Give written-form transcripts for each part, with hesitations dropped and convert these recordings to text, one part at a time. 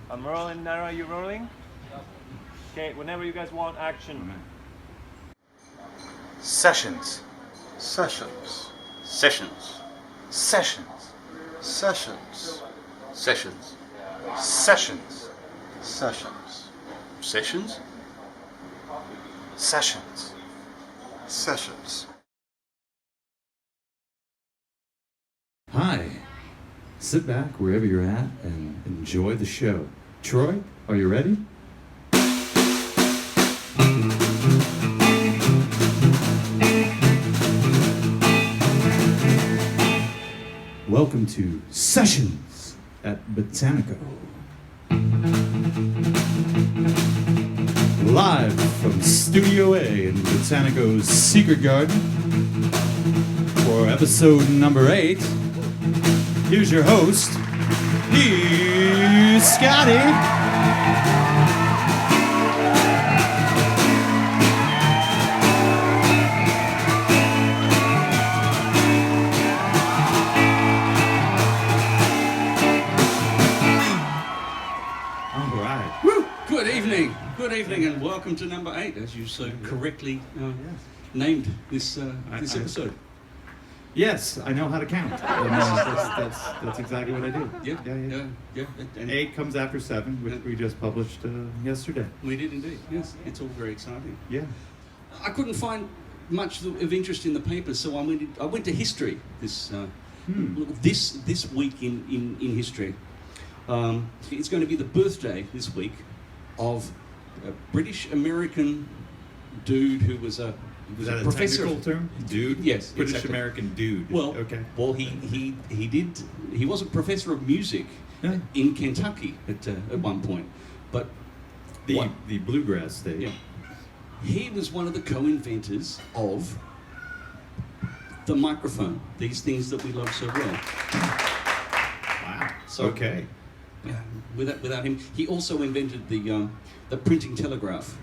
I'm rolling, Nara, are you rolling? Okay, whenever you guys want action. Sessions. Sessions. Sessions. Sessions. Sessions. Sessions. Sessions. Sessions. Sessions? Sessions. Sessions. Hi. Sit back wherever you're at and enjoy the show. Troy, are you ready? Welcome to Sessions at Botanico. Live from Studio A in Botanico's Secret Garden for episode number 8. Here's your host, here's Scotty. Good evening, and welcome to number 8, as you so correctly named this episode. Yes, I know how to count. That's exactly what I do. Yeah. And 8 comes after 7, which we just published yesterday. we did indeed. Yes, it's all very exciting. Yeah. I couldn't find much of interest in the papers, so I went to history this week in history. It's going to be the birthday this week of a British-American dude who was a professor. Technical term? Dude? Yes, British exactly. American dude. Well, okay. Well, he was a professor of music Yeah. in Kentucky at one point, but The bluegrass state. yeah, he was one of the co-inventors of the microphone. These things that we love so well. Wow. So- Okay. Yeah, without him, he also invented the printing telegraph,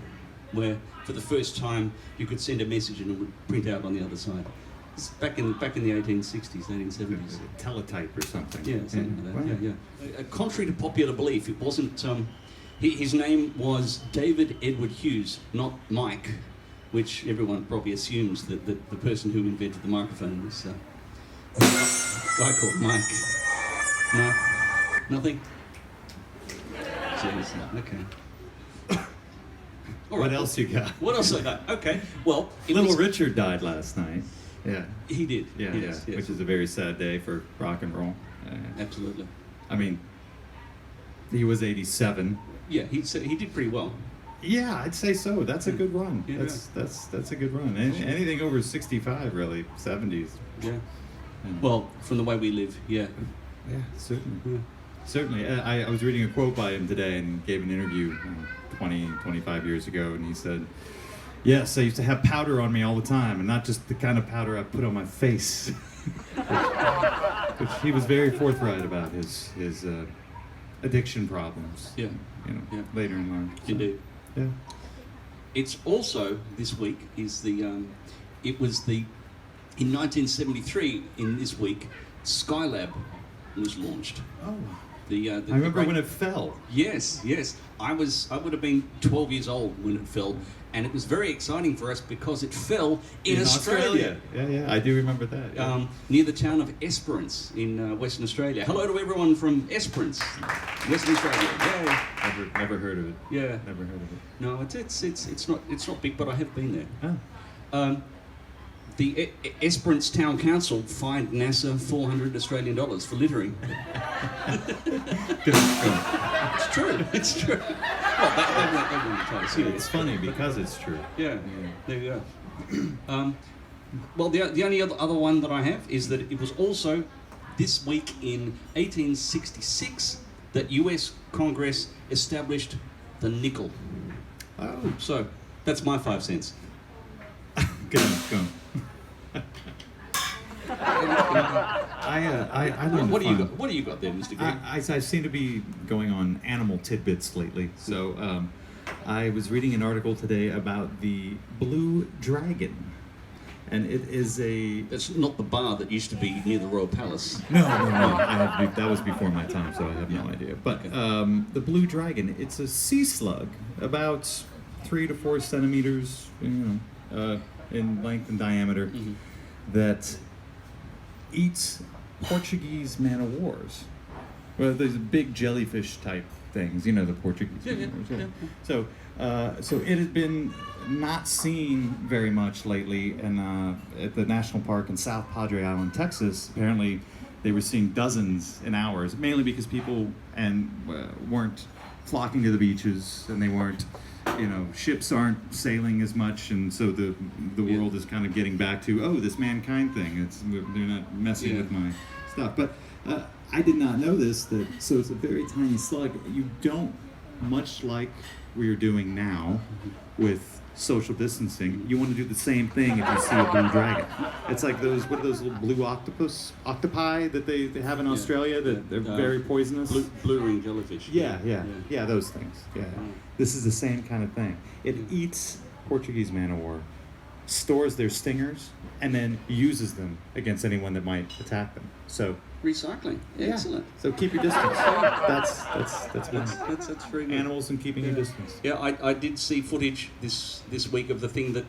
where for the first time you could send a message and it would print out on the other side. It's back in the 1860s, 1870s. Teletype or something. Yeah, something like that. Wow. Yeah. Contrary to popular belief, it wasn't. His name was David Edward Hughes, not Mike, which everyone probably assumes that the person who invented the microphone was a guy called Mike. No, nothing. Seriously, okay. All What right. else you got? What else I got? Okay, well, Little Richard died last night. Yeah. he did. Yeah, yes, yeah. yes. Which is a very sad day for rock and roll. Absolutely. I mean, he was 87. Yeah, he did pretty well. Yeah, I'd say so. That's a good run. Yeah. That's a good run. Anything over 65, really, 70s. Yeah. And- Well, from the way we live, yeah. yeah, certainly. Yeah. Certainly. I was reading a quote by him today and gave an interview 25 years ago, and he said, "Yes, I used to have powder on me all the time, and not just the kind of powder I put on my face." which he was very forthright about his addiction problems. Yeah. You know, Yeah. later in life. So, Indeed. yeah. It's also this week is in 1973 in this week Skylab was launched. Oh. I I remember when it fell. Yes. I would have been 12 years old when it fell, and it was very exciting for us because it fell in Australia. Yeah, I do remember that. Yeah. Near the town of Esperance in Western Australia. Hello to everyone from Esperance, Western Australia. Yay! Never heard of it. Yeah. Never heard of it. No, it's not big, but I have been there. Oh. The Esperance Town Council fined NASA $400 Australian for littering. It's true. It's true. Well, that wouldn't tell us, It's funny because it's true. Yeah. There you go. Well, the only other one that I have is that it was also this week in 1866 that U.S. Congress established the nickel. Oh. So that's my 5 cents. Go on. I learned What do you fun. got? What do you got there, Mr. Green? I seem to be going on animal tidbits lately. So I was reading an article today about the blue dragon. and it is a It's not the bar that used to be near the Royal Palace. no. That was before my time, so I have no idea. But the blue dragon, it's a sea slug, about 3 to 4 centimeters, in length and diameter, that eats Portuguese man-o-wars. Well, there's big jellyfish type things, the Portuguese man-o-wars. Yeah. So it has been not seen very much lately, and at the national park in South Padre Island, Texas, apparently they were seeing dozens in hours, mainly because people weren't flocking to the beaches, and they weren't, ships aren't sailing as much, and so the world is kind of getting back to, this mankind thing. They're not messing with my stuff. But I did not know this, so it's a very tiny slug. You don't, much like we are doing now with social distancing, you want to do the same thing if you see a blue dragon. It's like what are those little blue octopi that they have in Australia that they're very poisonous? Blue ring jellyfish. Yeah, those things. Yeah. This is the same kind of thing. It eats Portuguese man-o-war, stores their stingers, and then uses them against anyone that might attack them. So Recycling. Excellent. So keep your distance. That's very good. Animals and keeping your distance. Yeah, I did see footage this week of the thing that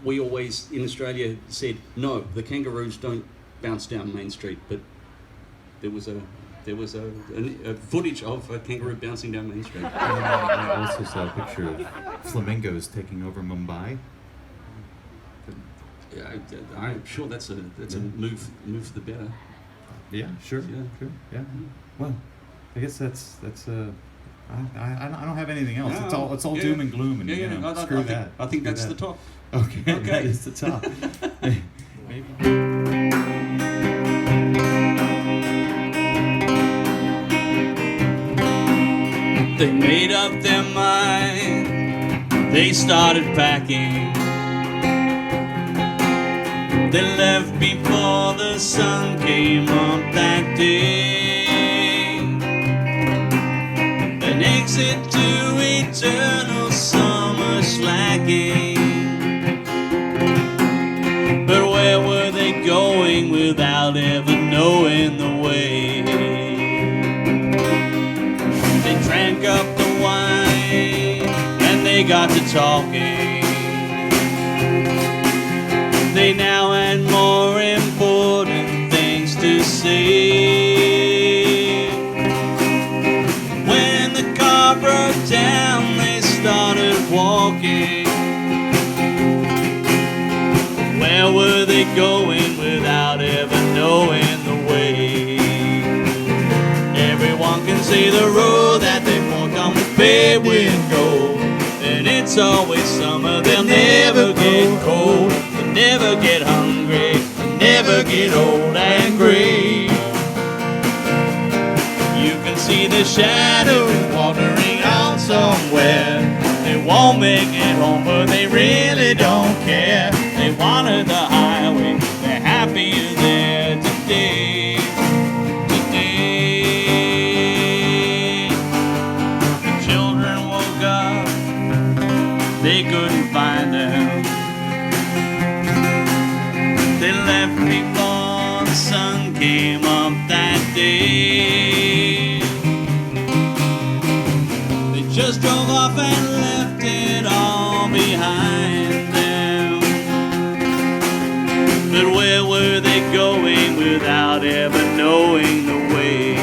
we always in Australia said, no, the kangaroos don't bounce down Main Street, but there was a footage of a kangaroo bouncing down Main Street. I also saw a picture of flamingos taking over Mumbai. Yeah, I'm sure that's a move for the better. Yeah, sure. Yeah. Well, I guess that's I don't have anything else. No, it's all doom and gloom, and screw that. I think that's the top. Okay, that is the top. Maybe. They made up their mind. They started packing. They left before the sun came up that day. An exit to eternal summer slacking. But where were they going without ever knowing the way? They drank up the wine and they got to talking. They now had more important things to say. When the car broke down, they started walking. Where were they going without ever knowing the way? Everyone can see the road that they walked on was paved with gold. And it's always summer, they'll never get cold. Never get hungry, never get old and gray. You can see the shadows wandering on somewhere. They won't make it home, but they really don't care. They wanted the highway, they're happier there today. The children woke up, they couldn't find them. They left before the sun came up that day. They just drove off and left it all behind them. But where were they going without ever knowing the way?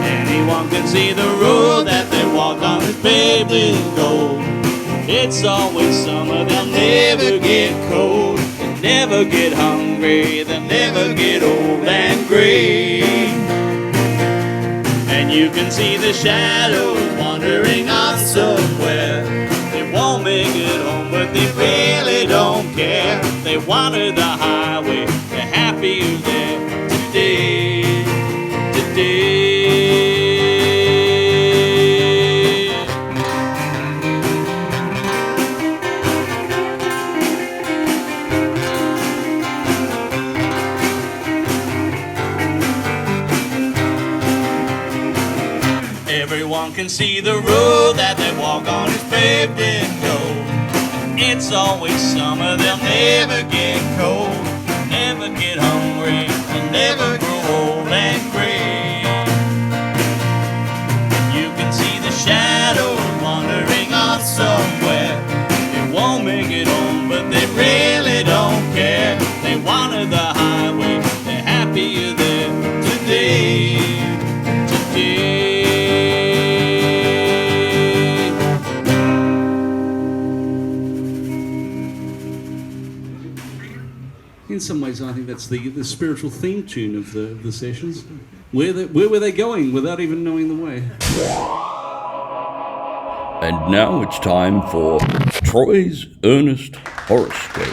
Anyone can see the road that they walked on is paved with gold. It's always summer, they'll never get cold. Never get hungry, they'll never get old and gray. And you can see the shadows wandering on somewhere. They won't make it home, but they really don't care. They wanted the highway, they're happier there today. Everyone can see the road that they walk on is paved with gold. It's always summer, they'll never get cold, never get hungry, and never grow old and gray. You can see the shadows wandering off somewhere. They won't make it home, but they really don't care. They wanted the highway, they're happier there today. In some ways, I think that's the spiritual theme tune of the sessions. Where were they going without even knowing the way? And now it's time for Troy's Earnest Horoscopes.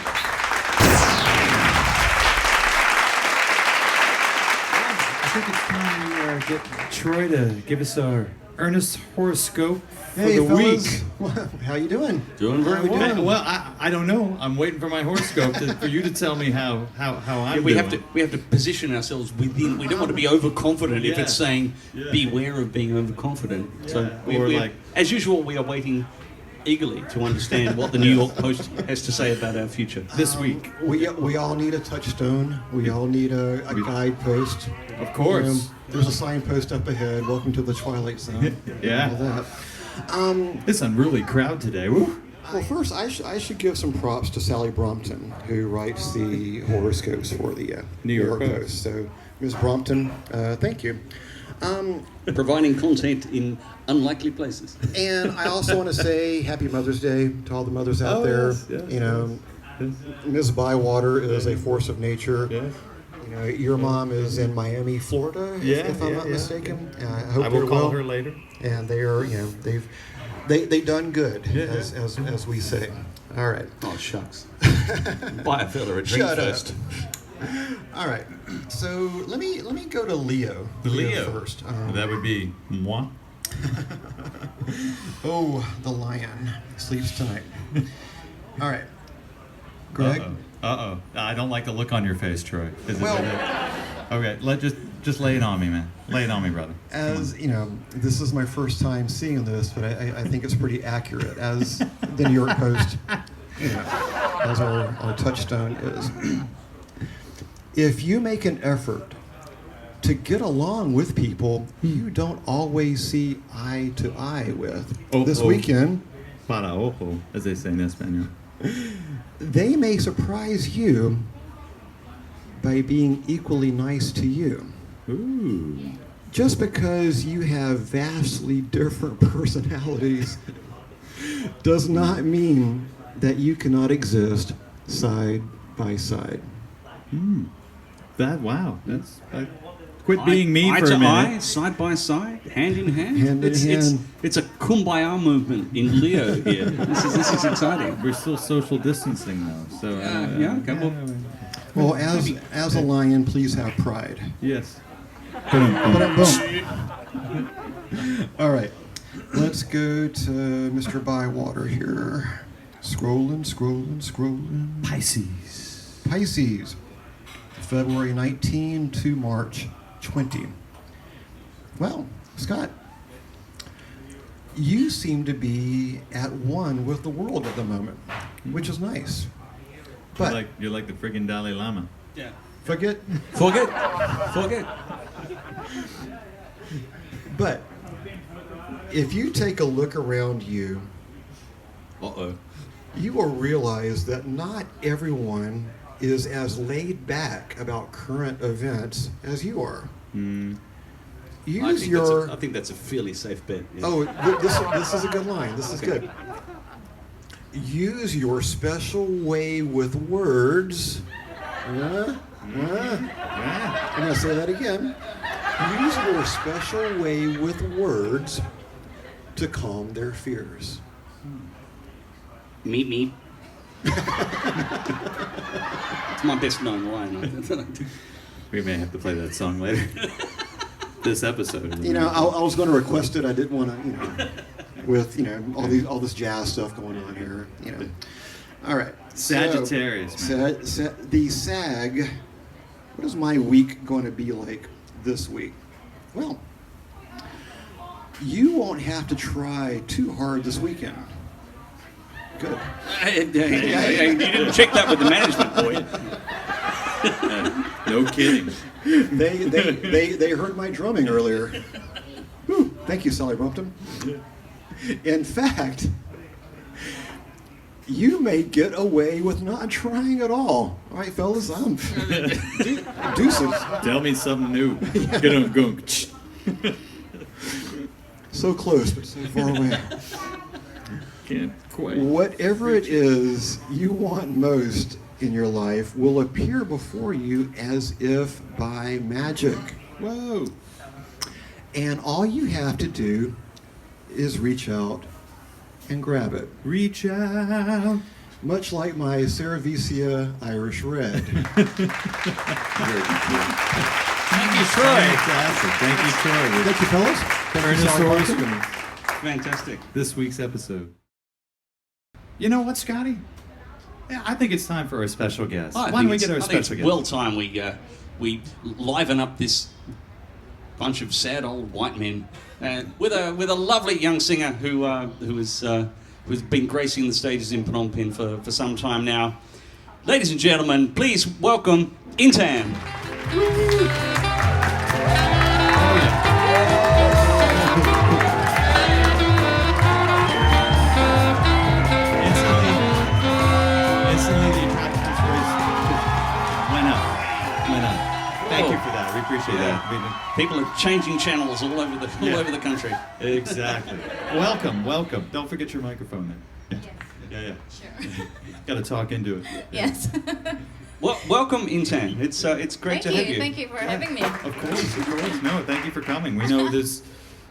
I think it's time we get Troy to give us our earnest horoscope for Hey, the fellas. week. How you doing? Doing very well. Well, I don't know. I'm waiting for my horoscope for you to tell me how I'm we doing. have to position ourselves within. We don't want to be overconfident if Yeah. it's saying Yeah. beware of being overconfident. So Or like- as usual, we are waiting eagerly to understand what the New York Post has to say about our future. this week. We all need a touchstone. We all need a guidepost. Of course. There's a signpost up ahead. Welcome to the Twilight Zone. Yeah. All that. This unruly crowd today. Woo. Well, first, I should give some props to Sally Brompton, who writes the horoscopes for the New York Post. So, Ms. Brompton, thank you. Providing content in unlikely places. And I also want to say Happy Mother's Day to all the mothers out there. Yes, You know, Ms. Bywater is a force of nature. Yes. You know, your mom is in Miami, Florida, if I'm not mistaken. I hope I will they're call well. her later. And they are, you know, they done good, as we say. All right. Oh shucks! Buy a fella a drink Shut up. first. All right. So let me go to Leo. Leo. first. That would be moi. Oh, the lion sleeps tonight. All right. Greg. Uh-oh. I don't like the look on your face, Troy. Is it Well- okay, just lay it on me, man. Lay it on me, brother. As you know, this is my first time seeing this, but I think it's pretty accurate. As the New York Post, you know, as our touchstone is. If you make an effort to get along with people you don't always see eye to eye with, this weekend, Para ojo, as they say in Espanol. they may surprise you by being equally nice to you. Ooh. Just because you have vastly different personalities does not mean that you cannot exist side by side. That's quit being me eye for to a minute. eye, side by side, hand in hand. Hand in hand. It's a kumbaya movement in Leo here. This is exciting. We're still social distancing though, so Okay. Well, Well, as a lion, please have pride. yes. Boom. All right, let's go to Mr. Bywater here. Scrolling. Pisces, February 19 to March 20. Well, Scott, you seem to be at one with the world at the moment, which is nice. But You're like the friggin' Dalai Lama. yeah. forget. Forget. But if you take a look around you, you will realize that not everyone is as laid back about current events as you are. I think that's a fairly safe bet. Yeah. Oh, this is a good line. This is good. Use your special way with words. I'm going to say that again. Use your special way with words to calm their fears. Meet me. It's my best known line. We may have to play that song later. This episode. You know, I was going to request it. I didn't want to, you know, with, you know, all this jazz stuff going on here, you know. All right. Sagittarius, man. The SAG, what is my week going to be like this week? Well, you won't have to try too hard this weekend. Good. You didn't check that with the management, boy. No kidding. They heard my drumming earlier. Whew, thank you, Sally Bumpton. In fact, you may get away with not trying at all. All right, fellas, deuces. Tell me something new. Go. So close, but so far away. Can't quite. Whatever it is you want most in your life will appear before you as if by magic. Whoa. And all you have to do is reach out and grab it. Reach out. Much like my Cerevisia Irish Red. Thank you, Troy. Fantastic. Thank you, Troy. Thank you, fellas. Thank you, Sally Ernest Bumpton. Horoscope. Fantastic. This week's episode. You know what, Scotty? Yeah, I think it's time for our special guest. Why don't we get our special guest? Well time we liven up this bunch of sad old white men with a lovely young singer who's been gracing the stages in Phnom Penh for some time now. Ladies and gentlemen, please welcome Intan. Instantly the attractiveness went up. Thank you for that. We appreciate that. People are changing channels all over the country. Exactly. Welcome. Don't forget your microphone there. Yeah. Sure. Got to talk into it. Yes. Well, welcome, Intan. It's great to have you. Thank you for having me. Of course. No, thank you for coming. We know there's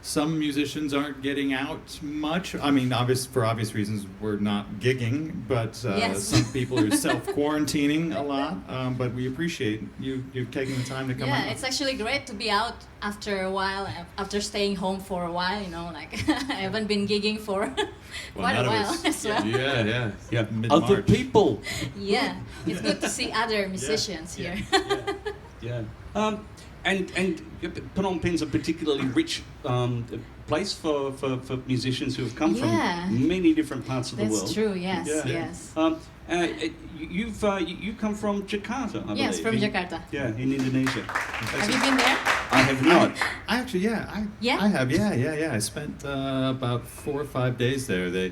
some musicians aren't getting out much. I mean, for obvious reasons, we're not gigging, but Yes. some people are self-quarantining a lot. But we appreciate you taking the time to come out. Yeah, it's actually great to be out after a while, after staying home for a while, like I haven't been gigging for quite a none of while us. as well. Yeah. Other Mid-March. people. Yeah, it's good to see other musicians here. Yeah. And Phnom Penh's a particularly rich place for musicians who have come Yeah. from many different parts of the world. That's true, yes, Yeah. yes. You come from Jakarta, I Yes, believe. from Jakarta. Yeah, in Indonesia. Have you been there? I have not. I actually, Yeah? I have, yeah. I spent about 4 or 5 days there.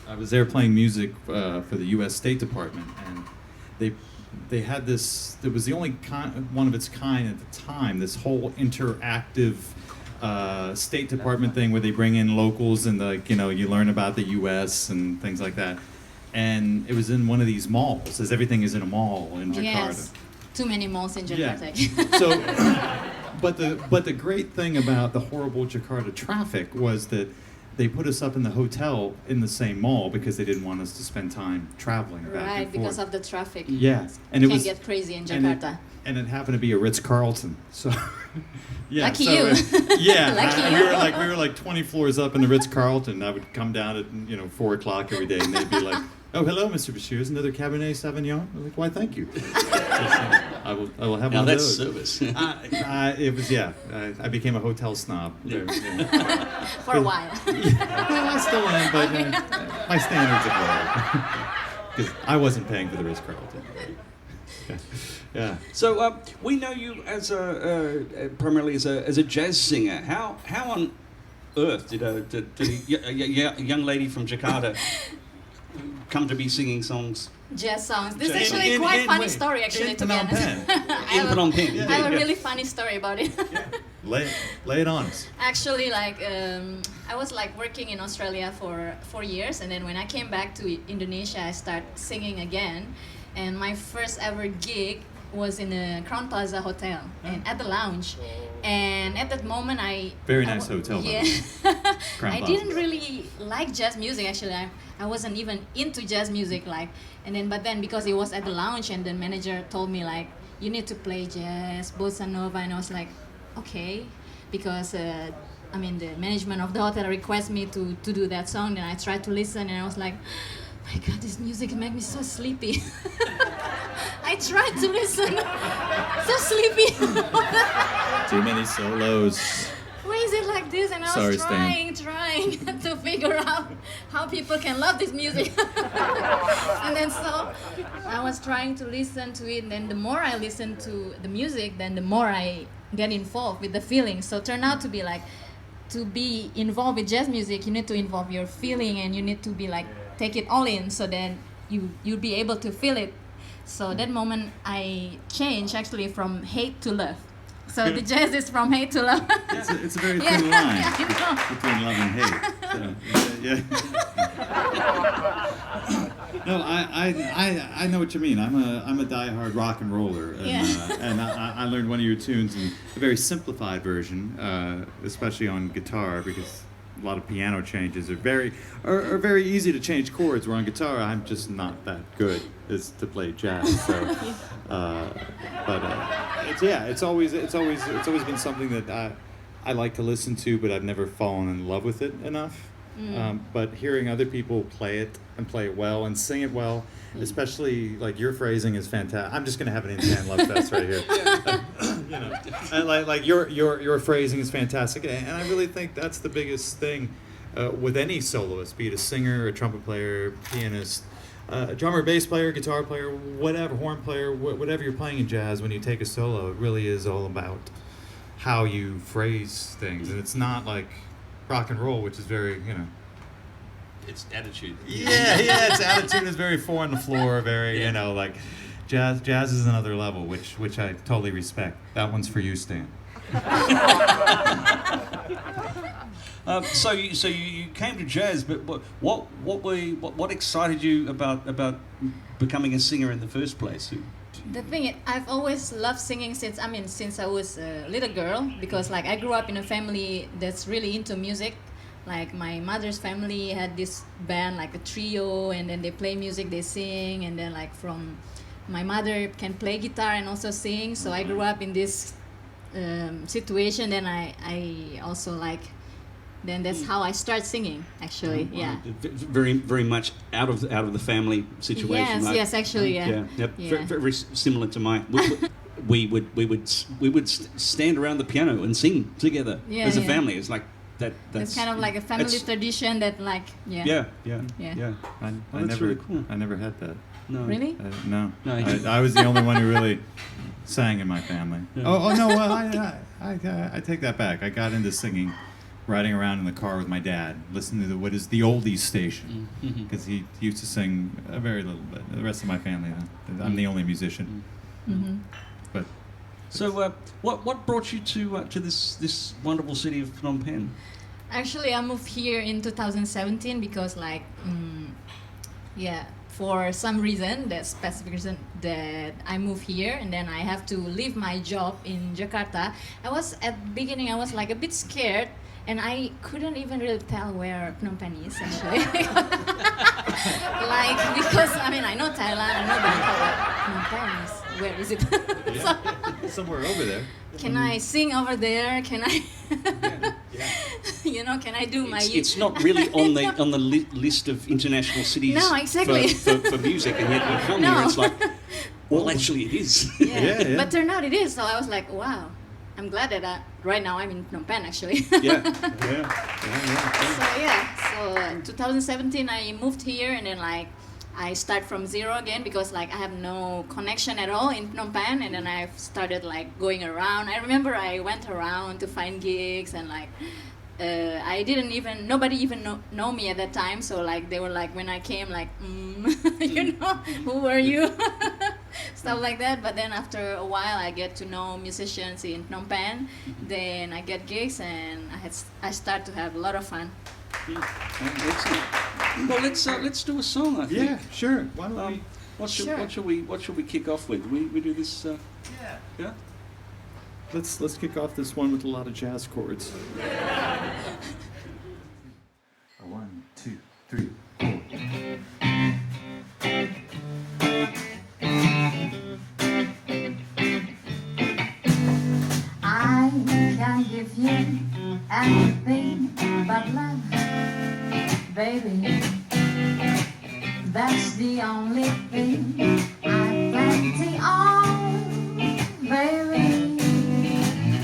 I was there playing music for the U.S. State Department, and they had this. It was the only one of its kind at the time. This whole interactive State Department thing where they bring in locals and you learn about the U.S. and things like that. And it was in one of these malls, as everything is in a mall in Jakarta. Yes, too many malls in Jakarta. So, but the great thing about the horrible Jakarta traffic was that they put us up in the hotel in the same mall because they didn't want us to spend time traveling back Right, and because forth. of the traffic. Yeah, and It can get crazy in Jakarta. And it happened to be a Ritz-Carlton, so yeah. Lucky so you. Yeah, Lucky we you. were like 20 floors up in the Ritz-Carlton. I would come down at 4 o'clock every day, and they'd be like, "Oh, hello, Mr. Bashir. Is another Cabernet Sauvignon?" I'm like, "Why, thank you." I will have Now one of that's those. service. It was I became a hotel snob. Yeah. For a while. Well, I still am, but my standards are low because I wasn't paying for the Ritz-Carlton. Yeah. So we know you as primarily as a jazz singer. How on earth did a young lady from Jakarta come to be singing songs? Jazz songs. This is Jazz actually songs. quite In- funny wait, story, actually, in to be Phnom honest. Penh. In Phnom Penh. I have a really funny story about it. Lay it on us. Actually, I was working in Australia for 4 years, and then when I came back to Indonesia, I started singing again. And my first ever gig was in the Crown Plaza Hotel and at the lounge. And at that moment, Very nice hotel, by the Yeah, way. Crown I Plaza. didn't really like jazz music. Actually, I wasn't even into jazz music. But then because it was at the lounge, and the manager told me you need to play jazz, bossa nova, and I was like, okay, because the management of the hotel requested me to do that song. Then I tried to listen, and I was like, my God, this music makes me so sleepy. I tried to listen, so sleepy. Too many solos. Why is it like this, and I Sorry, was Stan. trying to figure out how people can love this music. And then so I was trying to listen to it, and then the more I listen to the music, then the more I get involved with the feeling. So it turned out to be like, to be involved with jazz music, you need to involve your feeling, and you need to be like, take it all in, so then you'll be able to feel it. So that moment I changed actually from hate to love. So the jazz is from hate to love. It's a very Yeah, thin line yeah, I know. between love and hate. So, yeah. No, I know what you mean. I'm a diehard rock and roller, and, Yeah. and I learned one of your tunes in a very simplified version, especially on guitar, because a lot of piano changes are very easy to change chords. Where on guitar, I'm just not that good as to play jazz. So, it's always been something that I like to listen to, but I've never fallen in love with it enough. But hearing other people play it and play it well and sing it well, especially like your phrasing is fantastic. I'm just gonna have an instant love fest right here. You know, and like your phrasing is fantastic, and I really think that's the biggest thing with any soloist, be it a singer, a trumpet player, pianist, a drummer, bass player, guitar player, whatever, horn player, whatever you're playing in jazz. When you take a solo, it really is all about how you phrase things, and it's not like rock and roll, which is very, you know. It's attitude. Yeah, its attitude is very four on the floor, very, you know, like jazz is another level, which I totally respect. That one's for you, Stan. So you came to jazz, but what excited you about becoming a singer in the first place? The thing is, I've always loved singing since I was a little girl, because like I grew up in a family that's really into music. Like my mother's family had this band, like a trio, and then they play music, they sing, and then like from my mother can play guitar and also sing. So I grew up in this situation. Then I also like. Then that's how I start singing. Actually, yeah. Very much out of the family situation. Yes, right? yes, actually, yeah. Yeah. Very similar to mine. We would stand around the piano and sing together as a family. It's like that. It's kind of like a family tradition that, like, yeah. I That's never, really cool. I never had that. No. Really? No. No. I was the only one who really sang in my family. Yeah. Oh no, well, I take that back. I got into singing riding around in the car with my dad, listening to what is the oldies station, because he used to sing a very little bit. The rest of my family, I'm the only musician. But so, what brought you to this wonderful city of Phnom Penh? Actually, I moved here in 2017 because, like, for some reason, that specific reason that I moved here, and then I have to leave my job in Jakarta. At the beginning, I was like a bit scared. And I couldn't even really tell where Phnom Penh is, actually. Like, because, I know Thailand, I know Bangkok, but Phnom Penh is, where is it? So, somewhere over there. can I sing over there? Can I, can I do my... It's not really on the list of international cities. No, exactly. for music, and yet you come here, it's like, well, actually it is. Yeah. But turned out it is, so I was like, wow. I'm glad that right now I'm in Phnom Penh, actually. So 2017 I moved here, and then like I start from zero again, because like I have no connection at all in Phnom Penh, and then I started like going around. I remember I went around to find gigs, and like nobody even know me at that time. So like they were like, when I came, like, who were you? Stuff like that. But then after a while, I get to know musicians in Phnom Penh. Then I get gigs, and I start to have a lot of fun. Excellent. Well, let's do a song, I think. Yeah, sure. Why don't we? What should we kick off with? We do this. Yeah. Let's kick off this one with a lot of jazz chords. 1, 2, 3, 4. I can give you anything but love, baby. That's the only thing I plenty on, baby.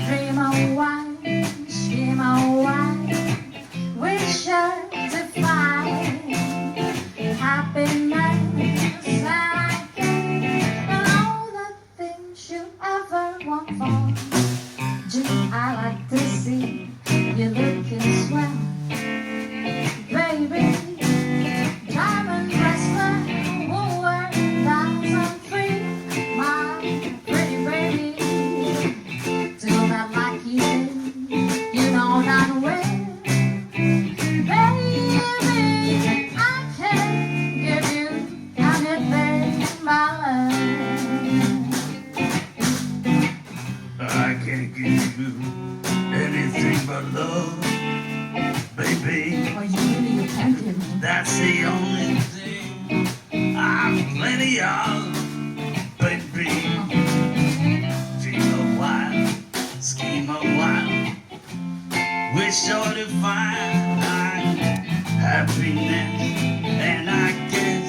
Dream a while, scheme a while. love, baby. Oh, you really you can't give me. That's the only thing I'm plenty of, baby. Dream a while, scheme a while, we're sure to find happiness. And I guess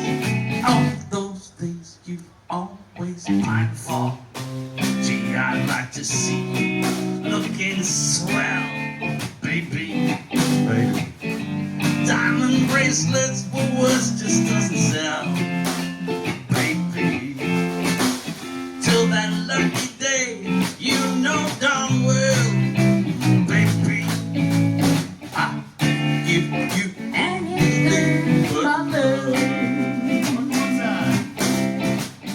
all those things you always mind for. Gee, I'd like to see you looking swell, baby. Diamond bracelets for words just doesn't sell, baby. Till that lucky day, you know darn well, baby, I give you Anything but love. one more time.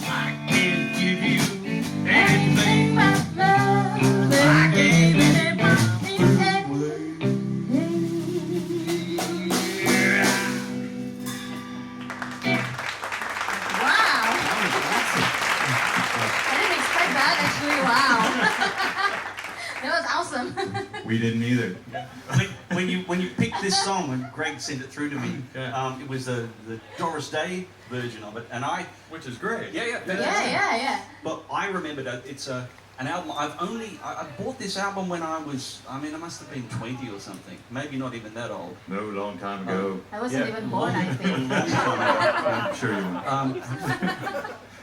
I can give you Anything anything. but love. I gave it Wow. I didn't expect that actually. Wow. That was awesome. We didn't either. When you picked this song, when Greg sent it through to me, it was the Doris Day version of it, and Which is great. yeah. Yeah. But I remembered it's an album. I bought this album when I must have been 20 or something, maybe not even that old. No, long time ago. I wasn't even born, I think. I'm sure you won't.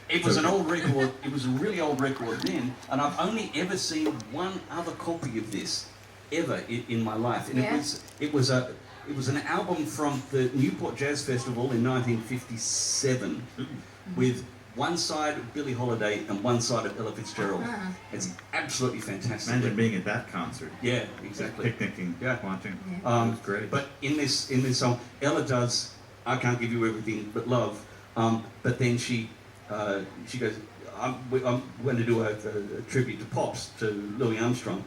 It was an old record. It was a really old record then, and I've only ever seen one other copy of this ever in my life, and Yeah. it was an album from the Newport Jazz Festival in 1957, with one side of Billie Holiday and one side of Ella Fitzgerald. Uh-huh. It's absolutely fantastic. Imagine being at that concert. Yeah, exactly. Picnicking, Yeah. watching. Yeah. It was great. But in this song, Ella does "I Can't Give You Everything But Love," but then she goes, "I'm going to do a tribute to Pops, to Louis Armstrong."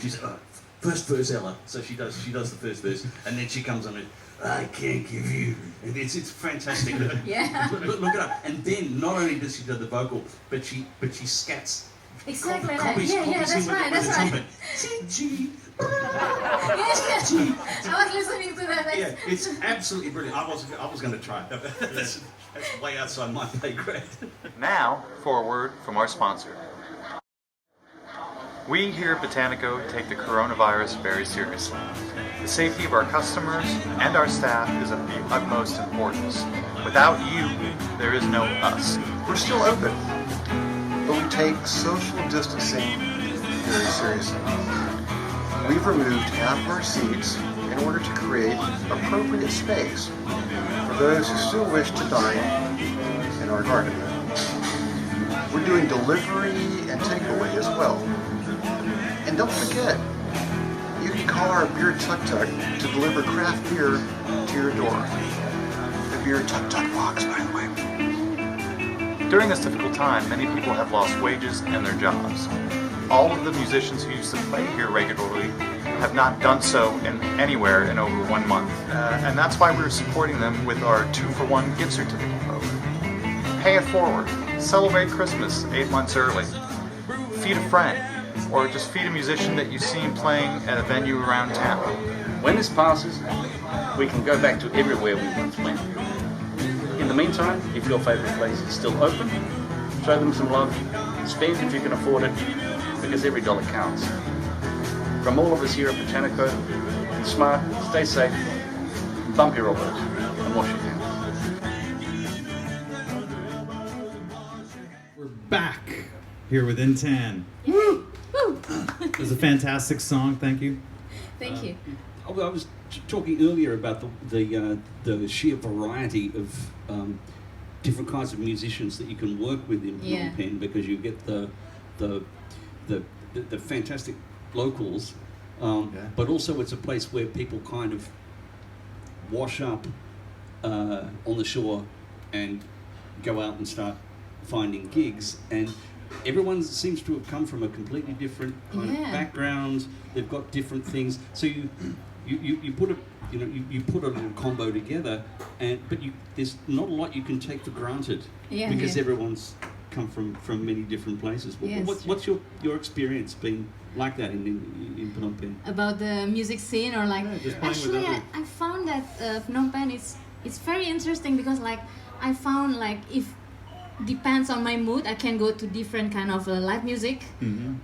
She said, "First verse, Ella." So she does the first verse, and then she comes on it. I can't give you. And it's fantastic. Yeah. Look it up. And then not only does she do the vocal, but she scats. Exactly that. Copies Yeah, him that's with right, the that's right. trumpet. Gee. Yeah. I was listening to that. Yeah, it's absolutely brilliant. I was going to try it. That's way outside my pay grade. Now, for a word from our sponsor. We here at Botanico take the coronavirus very seriously. The safety of our customers and our staff is of the utmost importance. Without you, there is no us. We're still open, but we take social distancing very seriously. We've removed half of our seats in order to create appropriate space for those who still wish to dine in our garden. We're doing delivery and takeaway as well. And don't forget, you can call our Beer Tuk Tuk to deliver craft beer to your door. The Beer Tuk Tuk rocks, by the way. During this difficult time, many people have lost wages and their jobs. All of the musicians who used to play here regularly have not done so anywhere in over 1 month. And that's why we're supporting them with our 2-for-1 gift certificate program. Pay it forward. Celebrate Christmas 8 months early. Feed a friend. Or just feed a musician that you've seen playing at a venue around town. When this passes, we can go back to everywhere we once went. In the meantime, if your favourite place is still open, show them some love, spend if you can afford it, because every dollar counts. From all of us here at Botanico, be smart, stay safe, bump your elbows, and wash your hands. We're back here with Intan. Woo! It was a fantastic song. Thank you. Thank you. I was talking earlier about the sheer variety of different kinds of musicians that you can work with in Phnom Penh, because you get the fantastic locals, but also it's a place where people kind of wash up on the shore and go out and start finding gigs, and everyone seems to have come from a completely different kind of background. They've got different things, so you put a little combo together, but there's not a lot you can take for granted, because everyone's come from many different places. Yes, What's your experience been like that in Phnom Penh? About the music scene or like just playing with actually other- I found that Phnom Penh it's very interesting because like I found like if depends on my mood I can go to different kind of live music.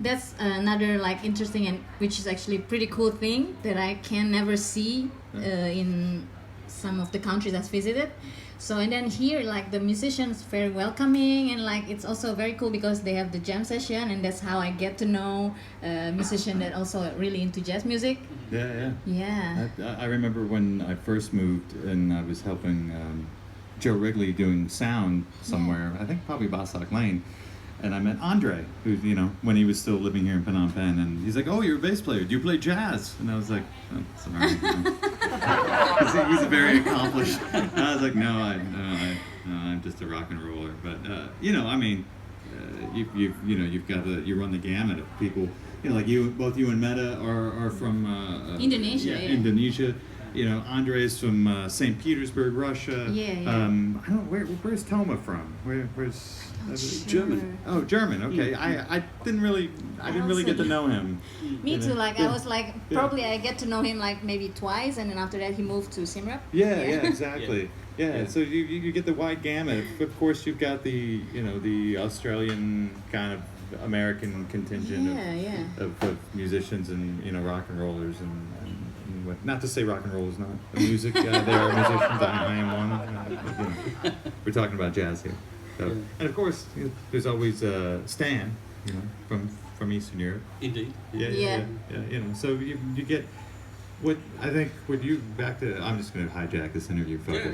That's another like interesting and which is actually pretty cool thing that I can never see in some of the countries I've visited. So and then here like the musicians very welcoming and like it's also very cool because they have the jam session and that's how I get to know musicians that also really into jazz music. Yeah. I remember when I first moved and I was helping Joe Wrigley doing sound somewhere. I think probably Basak Lane. And I met Andre, who, you know, when he was still living here in Phnom Penh, and he's like, "Oh, you're a bass player. Do you play jazz?" And I was like, "Oh, sorry." He's very accomplished. And I was like, "No, I'm just a rock and roller." But you know, I mean, you run the gamut of people. You know, like both you and Meta are from Indonesia. Yeah. Indonesia. You know, Andre's from St. Petersburg, Russia. Yeah. I don't. Where's Toma from? Where's German. Oh, German. Okay. I didn't really get to know him. Me too. Like I was like probably I get to know him like maybe twice, and then after that he moved to Siem Reap. Yeah, exactly. Yeah. So you get the wide gamut. Of course, you've got the the Australian kind of American contingent of musicians and rock and rollers and not to say rock and roll is not a music. They are musicians. I am one. We're talking about jazz here. So, and of course, there's always Stan, from Eastern Europe. Indeed. Yeah. So you get what I think. Would you back to? I'm just going to hijack this interview. Fuck it.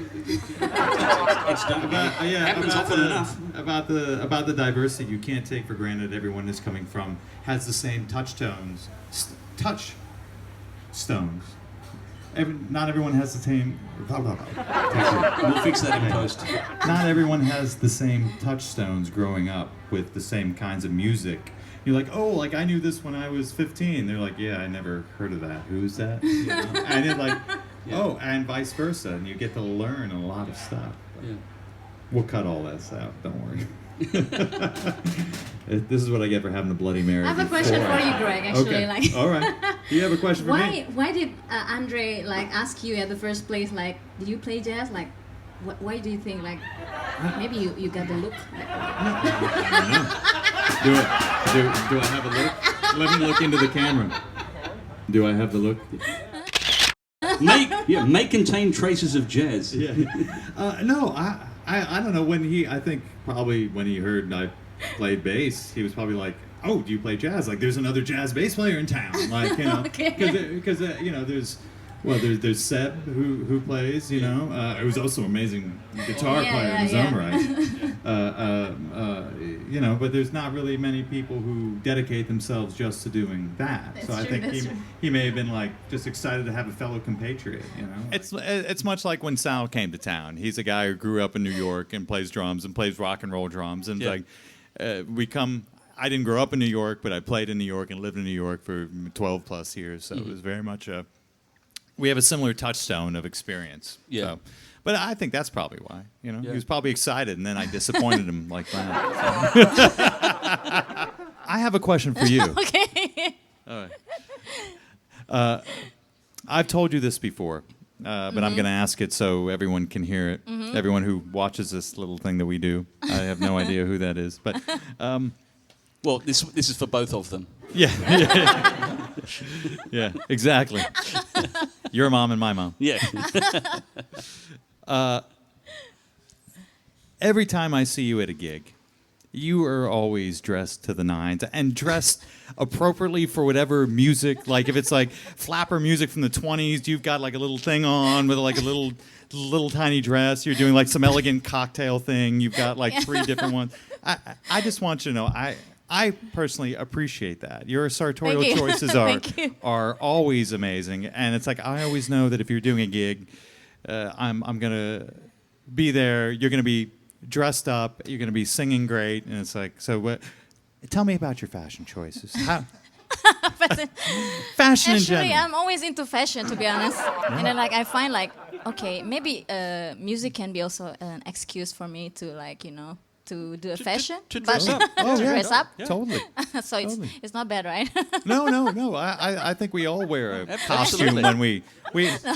It's done. Happens often enough. About the diversity, you can't take for granted everyone is coming from has the same touchstones. Not everyone has the same. We'll fix that in post. Not everyone has the same touchstones growing up with the same kinds of music. You're like, oh, like I knew this when I was 15. They're like, yeah, I never heard of that. Who's that? And you're like, oh, and vice versa. And you get to learn a lot of stuff. Yeah. We'll cut all this out. Don't worry. This is what I get for having a Bloody Mary. I have a question for you, Greg. Actually, okay. like. All right. Do you have a question for me? Why did Andre like ask you at the first place? Like, did you play jazz? Like, why do you think like maybe you got the look? Do I have a look? Let me look into the camera. Do I have the look? May contain traces of jazz. Yeah. No, I don't know I think probably when he heard I played bass, he was probably like, "Oh, do you play jazz? Like, there's another jazz bass player in town." Like, because there's Seb who plays. It was also an amazing guitar player in his own right. But there's not really many people who dedicate themselves just to doing that. That's so I true, think he may have been like just excited to have a fellow compatriot. It's much like when Sal came to town. He's a guy who grew up in New York and plays drums and plays rock and roll drums and I didn't grow up in New York, but I played in New York and lived in New York for 12 plus years. So it was very much we have a similar touchstone of experience. Yeah. So, but I think that's probably why. He was probably excited, and then I disappointed him like that. So. I have a question for you. Okay. All right. I've told you this before, but I'm going to ask it so everyone can hear it. Everyone who watches this little thing that we do. I have no idea who that is, but. Well, this is for both of them. Yeah, exactly. Your mom and my mom. Yeah. Every time I see you at a gig, you are always dressed to the nines and dressed appropriately for whatever music. Like if it's like flapper music from the 20s, you've got like a little thing on with like a little tiny dress. You're doing like some elegant cocktail thing. You've got like 3 different ones. I just want you to know, I personally appreciate that. Your sartorial choices are always amazing, and it's like I always know that if you're doing a gig, I'm gonna be there. You're gonna be dressed up. You're gonna be singing great, and it's like so. Tell me about your fashion choices. Fashion in general. Actually, I'm always into fashion, to be honest. And then I find okay, maybe music can be also an excuse for me to to do a fashion. to dress but up. Oh, to yeah, dress up. Yeah. Totally. So Totally. it's not bad, right? No. I think we all wear a costume Absolutely. when we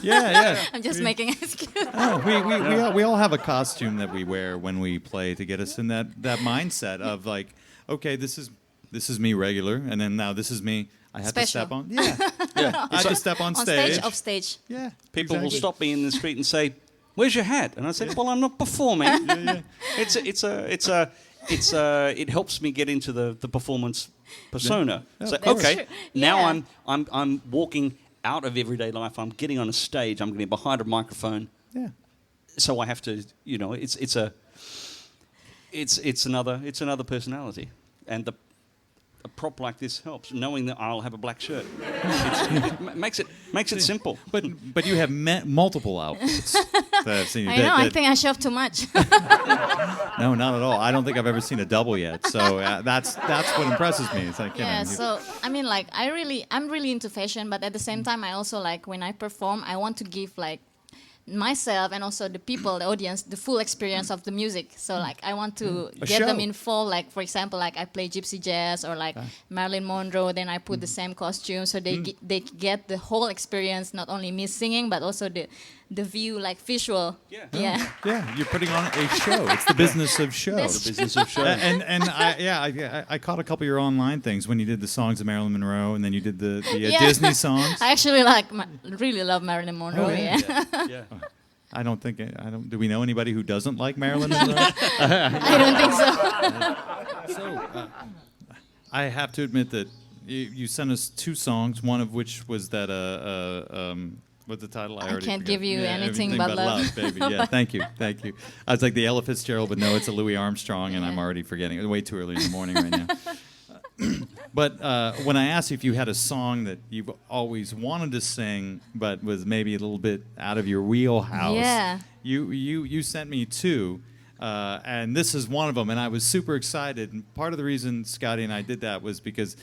yeah. I'm just making an excuse. No, we all have a costume that we wear when we play to get us in that mindset of like, okay, this is me regular, and then now this is me. I have to Special. step on. Yeah. I have to step on stage. Off stage. Yeah. People will exactly. stop me in the street and say, "Where's your hat?" And I say, "Well, I'm not performing." It helps me get into the performance persona. Yeah. So That's okay, true. now Yeah. I'm walking out of everyday life. I'm getting on a stage. I'm getting behind a microphone. Yeah. So I have to, it's another personality, and a prop like this helps, knowing that I'll have a black shirt. It makes it simple. But you have multiple outfits. that I've seen you. I know. I think I show up too much. No, not at all. I don't think I've ever seen a double yet. So that's what impresses me. It's like, Yeah, so I mean, like, I'm really into fashion, but at the same time, I also like when I perform, I want to give like myself and also the people, the audience, the full experience of the music. So like, I want to get them in full. Like, for example, like I play gypsy jazz or like Marilyn Monroe. Then I put the same costume, so they get the whole experience, not only me singing, but also the view, like visual. Yeah. Yeah, you're putting on a show. It's the business of show. That's The business of show. And I caught a couple of your online things when you did the songs of Marilyn Monroe, and then you did the Yeah. Disney songs. I actually really love Marilyn Monroe. Oh, yeah. Yeah. I don't. Do we know anybody who doesn't like Marilyn Monroe? I don't think so. So, I have to admit that you sent us 2 songs. One of which was that what's the title? I already can't forgot. give you Yeah, anything Everything but love. baby. Yeah, thank you. I was like the Ella Fitzgerald, but no, it's a Louis Armstrong, and I'm Yeah. already forgetting. It's way too early in the morning right now. But when I asked you if you had a song that you've always wanted to sing, but was maybe a little bit out of your wheelhouse, Yeah. you sent me 2. And this is one of them, and I was super excited. And part of the reason Scotty and I did that was because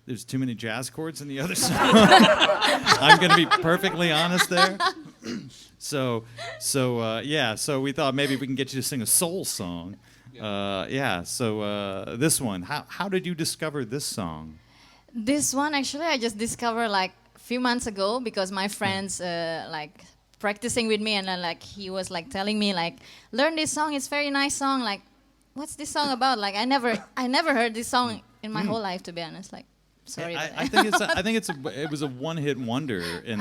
there's too many jazz chords in the other song. I'm going to be perfectly honest there. So we thought maybe we can get you to sing a soul song. So this one, how did you discover this song? This one, actually, I just discovered like a few months ago because my friends like practicing with me, and then like he was like telling me like, learn this song. It's a very nice song. Like, what's this song about? Like, I never heard this song in my whole life, to be honest. Like, sorry. I think it was a one-hit wonder in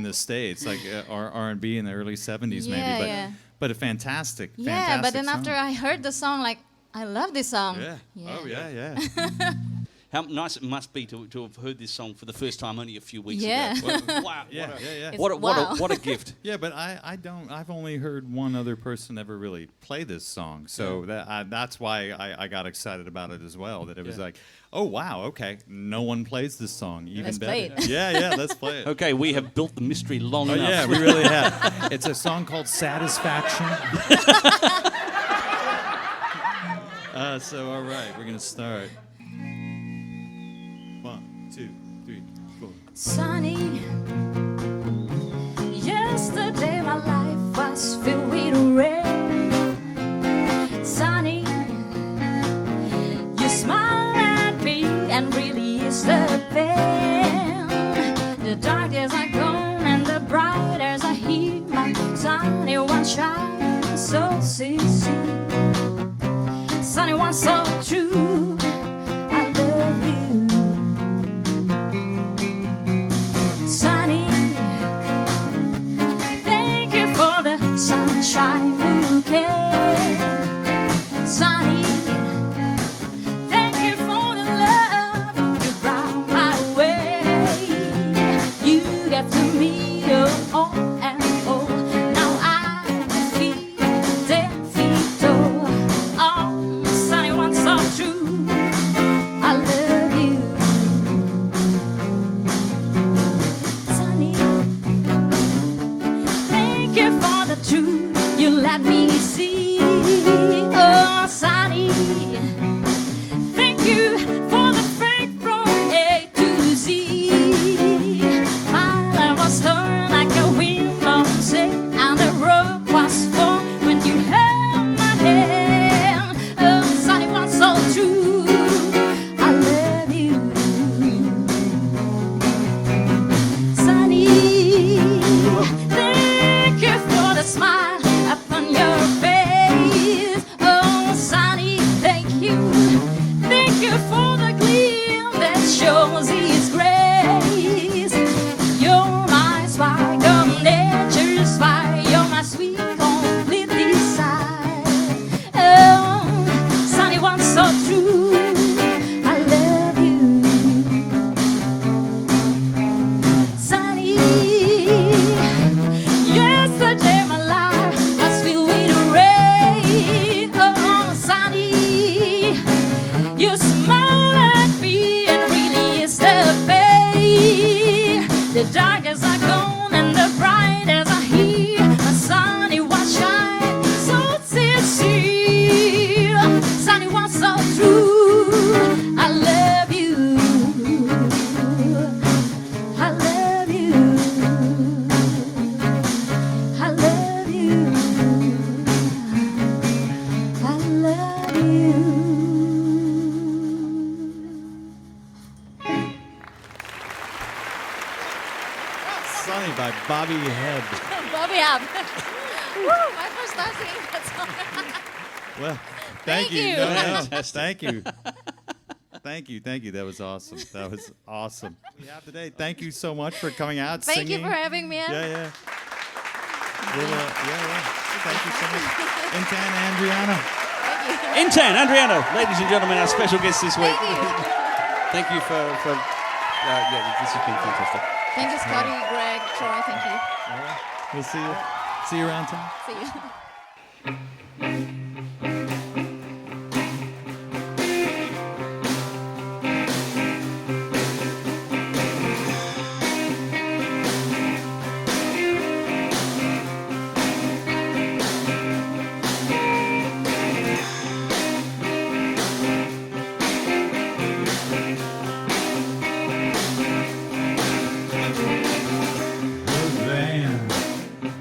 the States, like R&B in the early '70s, maybe. But a fantastic But then song. after I heard the song, like, I love this song. Yeah. Oh yeah. How nice it must be to have heard this song for the first time only a few weeks Yeah. ago. Wow. Yeah. What a gift. Yeah, but I've only heard one other person ever really play this song, so that's why I got excited about it as well. That it was like, oh wow, okay, no one plays this song. Even Let's better. play it. Yeah, let's play it. Okay, we have built the mystery long Oh enough. yeah, we really have. It's a song called Satisfaction. So all right, we're gonna start. 1, 2, 3, 4. Sunny, yesterday my life was filled with rain. Sunny, you smile at me and really is the pain. The dark days are gone and the bright days are here. My sunny one shines so sincere. Sunny one so true. I love you. Sunny, thank you for the sunshine bouquet. Sunny, thank you for the love you brought my way. You gave to me your all and all. Now I feel defeated. Oh, sunny one so true. I love you. Sunny, thank you for the truth you let me see. Oh, Sunny, thank you for the faith from A to Z. My life was torn like a wind blown sail, and the road was full when you held my hand. gone and the bright as are here. The sunny one shine so sincere, sunny one so true. I love you. I love you. I love you. I love you. Sunny by Bobby Head. Bobby up. Woo, my first time singing that song. Well, Thank thank you. you. No, no, Fantastic. thank you. Thank you, thank you. That was awesome. That was awesome. We have today. Thank you so much for coming out, Thank singing. you for having me. Yeah, yeah. Yeah. Thank you so much. Intan, Andriana. Intan, Andriana, ladies and gentlemen, our special guest this week. Thank you. Thank you for yeah, this has been fantastic. Thank you, Scotty, Greg, Troy. Thank you. All right. We'll see you. See you around town. See you.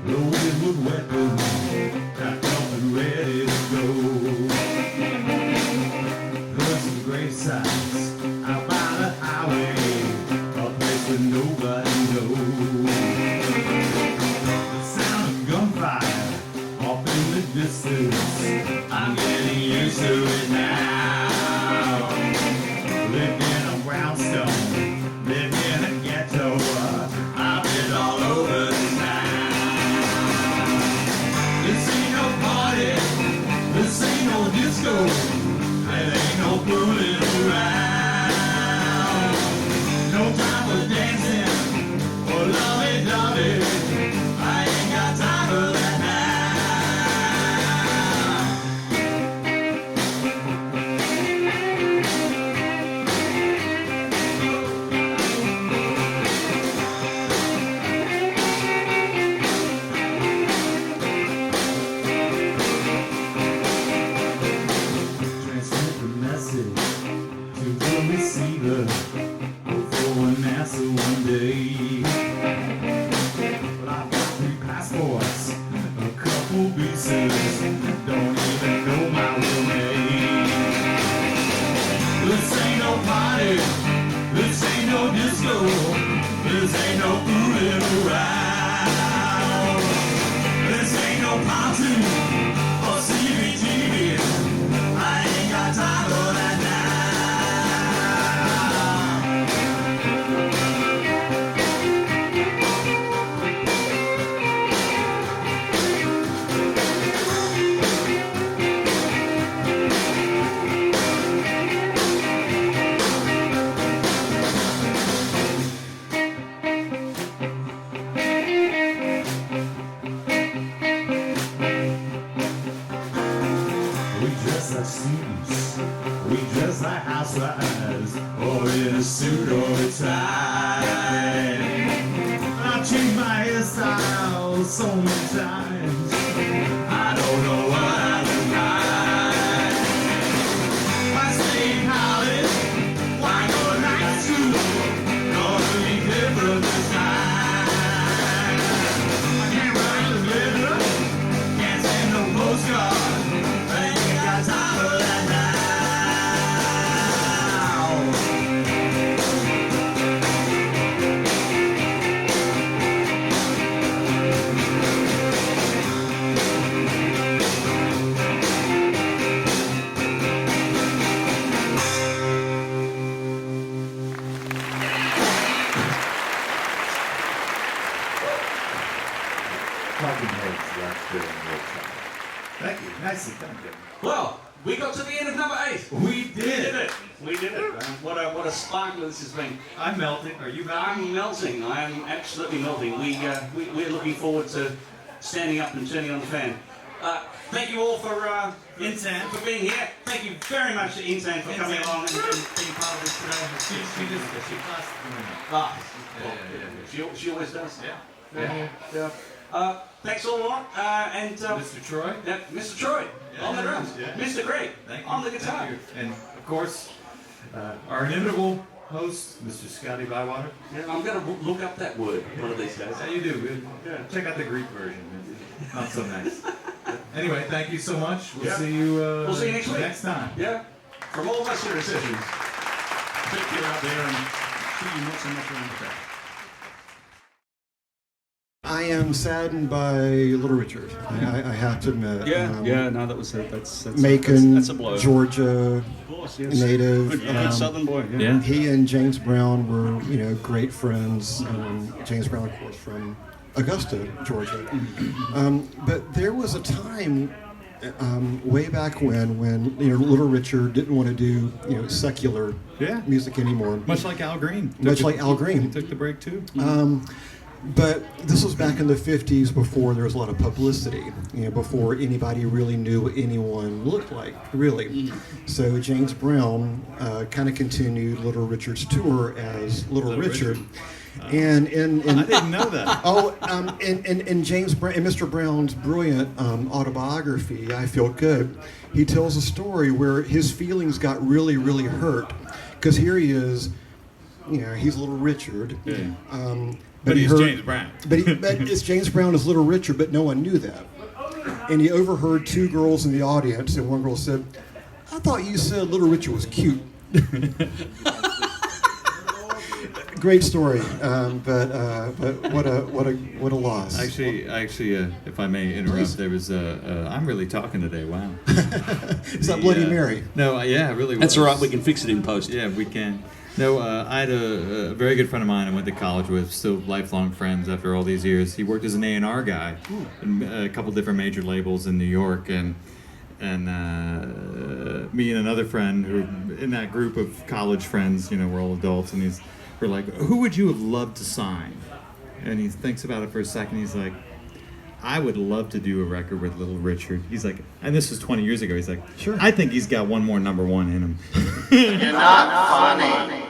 Loaded with weapons, packed up and ready to go. Heard some grave sights out by the highway, a place where nobody knows. The sound of gunfire off in the distance, I'm getting used to it now. Lived in a brownstone, lived in a ghetto, I've been all over the town. This ain't no party, this ain't no disco, there ain't no fooling around. No time for dancing or lovey-dovey, I ain't got time for that now. Transmit the message to the receiver. Hope for an answer one day. But I've got 3 passports, a couple visas, don't even know my real name. This ain't no party, this ain't no disco, this ain't no fooling around. This ain't no party or CBGB. I ain't got time for that now. We dress like students, we dress like housewives, or in a suit or a tie. I changed my hairstyle so many times, I don't know what I look like. Why stay in college? Why go to night school? Gonna be different this time. I can't write a letter, can't send no postcard. Ain't got time for that now. Thank you. Nicely done, Jim. Well, we got to the end of number 8. We did it. We did it. What a sparkler this has been. I'm melting. Are you melting? I'm melting. I am absolutely melting. We're looking forward to standing up and turning on the fan. Thank you all for Intan for being here. Thank you very much to Intan for coming along and being part of this today. She always does. Yeah. Thanks a lot. And Mr. Troy? Yeah, Mr. Troy on the drums. Yeah. Mr. Craig on the guitar. Thank you. And of course, our inimitable host, Mr. Scotty Bywater. Yeah, I'm going to look up that word one of these days. Yeah, you do. Check out the Greek version. It's not so nice. Anyway, thank you so much. We'll see you. We'll see you next week. Next time. Yeah. From all of us here at Sessions. Take care out there and see you not so much around the track. I am saddened by Little Richard. I have to admit. No, that's Macon, that's a blow. Georgia, Of course, yes. native. Good Southern boy. Yeah. He and James Brown were, great friends. James Brown, of course, from Augusta, Georgia. But there was a time way back when Little Richard didn't want to do secular music anymore. Much like Al Green. He took the break too. But this was back in the 50s before there was a lot of publicity, before anybody really knew what anyone looked like, really. So James Brown kind of continued Little Richard's tour as Little Richard. And I didn't know that. And James Brown, and Mr. Brown's brilliant autobiography, I Feel Good, he tells a story where his feelings got really, really hurt. Because here he is, he's Little Richard. Yeah. But he's James Brown. but it's James Brown as Little Richard, but no one knew that. And he overheard two girls in the audience, and one girl said, "I thought you said Little Richard was cute." Great story, but what a loss. Actually, if I may interrupt, there was I'm really talking today. Wow. Is that Bloody Mary? No, yeah, it really was. That's all right. We can fix it in post. Yeah, we can. No, I had a very good friend of mine I went to college with, still lifelong friends after all these years. He worked as an A&R guy in a couple different major labels in New York, and me and another friend who in that group of college friends, we're all adults, and we're like, who would you have loved to sign? And he thinks about it for a second. He's like, I would love to do a record with Little Richard. He's like, and this was 20 years ago. He's like, sure. I think he's got one more number one in him. You're not funny.